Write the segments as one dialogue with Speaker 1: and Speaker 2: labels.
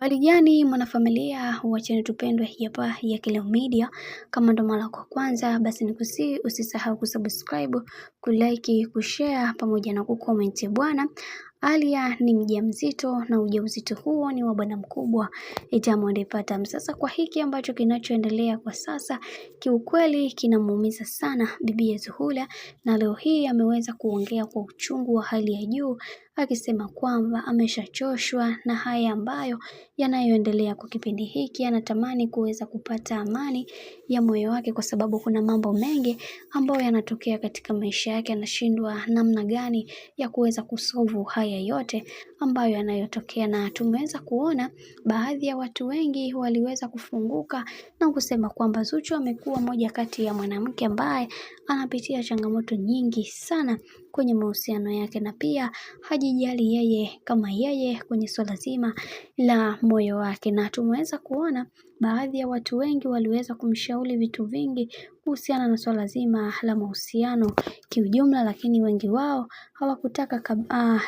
Speaker 1: Hali gani mwanafamilia wa channel tupendwa hii hapa ya Kileo Media. Kama ndo mara kwa kwanza basi nikusihi usisahau kusubscribe, kulike, kushare pamoja na kucomment bwana. Alia ni mjamzito na ujauzito huo ni wa bwana mkubwa Diamond Platnumz. Sasa kwa hiki ambacho kinachoendelea kwa sasa kiukweli kinamuumiza sana bibi Zuhura, na leo hii ameweza kuongea kwa uchungu wa hali ya juu akisema kwamba ameshachoshwa na haya ambayo yanayoendelea kwa kipindi hiki. Anatamani kuweza kupata amani ya moyo wake kwa sababu kuna mambo mengi ambayo yanatokea katika maisha yake, anashindwa namna gani ya kuweza kusolve haya yote ambayo yanayotokea. Na tumeweza kuona baadhi ya watu wengi waliweza kufunguka na kusema kwamba Zuchu amekuwa moja kati ya mwanamke ambaye anapitia changamoto nyingi sana kwenye mahusiano yake, na pia hajijali yeye kama yeye kwenye swala zima la moyo wake. Na tumeweza kuona baadhi ya watu wengi waliweza kumshauri vitu vingi kuhusiana na swala zima la mahusiano kiujumla, lakini wengi wao hawakutaka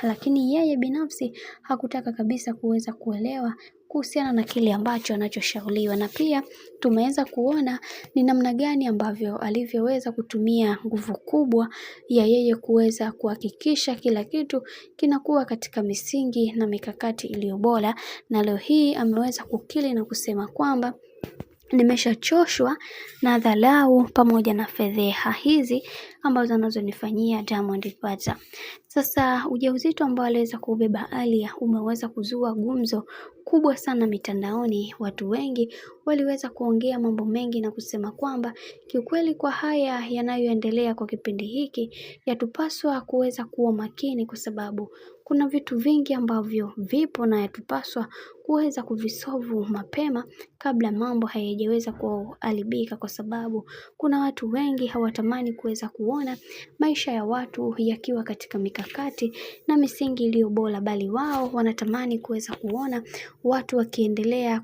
Speaker 1: lakini yeye binafsi hakutaka kabisa kuweza kuelewa kuhusiana na kile ambacho anachoshauriwa. Na pia tumeweza kuona ni namna gani ambavyo alivyoweza kutumia nguvu kubwa ya yeye kuweza kuhakikisha kila kitu kinakuwa katika misingi na mikakati iliyo bora. Na leo hii ameweza kukiri na kusema kwamba nimeshachoshwa na dharau pamoja na fedheha hizi ambazo anazonifanyia Diamond Platnumz. Sasa ujauzito ambao aliweza kubeba Alia umeweza kuzua gumzo kubwa sana mitandaoni. Watu wengi waliweza kuongea mambo mengi na kusema kwamba kiukweli kwa haya yanayoendelea kwa kipindi hiki yatupaswa kuweza kuwa makini, kwa sababu kuna vitu vingi ambavyo vipo na yatupaswa kuweza kuvisolve mapema kabla mambo hayajaweza kuharibika, kwa sababu kuna watu wengi hawatamani kuweza kuona maisha ya watu yakiwa katika mikakati na misingi iliyo bora, bali wao wanatamani kuweza kuona watu wakiendelea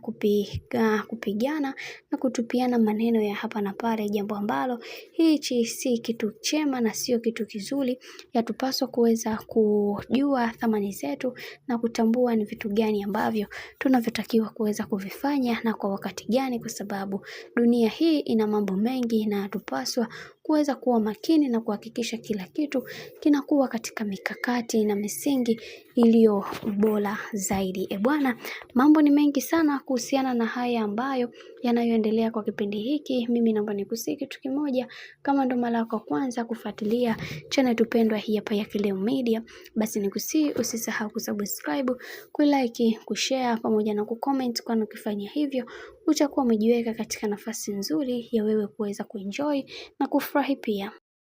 Speaker 1: kupigana na kutupiana maneno ya hapa na pale, jambo ambalo hichi si kitu chema na sio kitu kizuri. Yatupaswa kuweza kujua thamani zetu na kutambua ni vitu gani ambavyo tunavyotakiwa kuweza kuvifanya na kwa wakati gani, kwa sababu dunia hii ina mambo mengi na yatupaswa kuweza kuwa makini na kuhakikisha kila kitu kinakuwa katika mikakati na misingi iliyo bora zaidi. Bwana, mambo ni mengi sana kuhusiana na haya ambayo yanayoendelea kwa kipindi hiki. Mimi naomba nikusihi kitu kimoja, kama ndo mara yako kwanza kufuatilia channel tupendwa hii hapa ya Kileo Media, basi nikusihi usisahau kusubscribe, kulike, kushare pamoja na kucomment, kwani ukifanya hivyo utakuwa umejiweka katika nafasi nzuri ya wewe kuweza kuenjoy na kufurahi pia.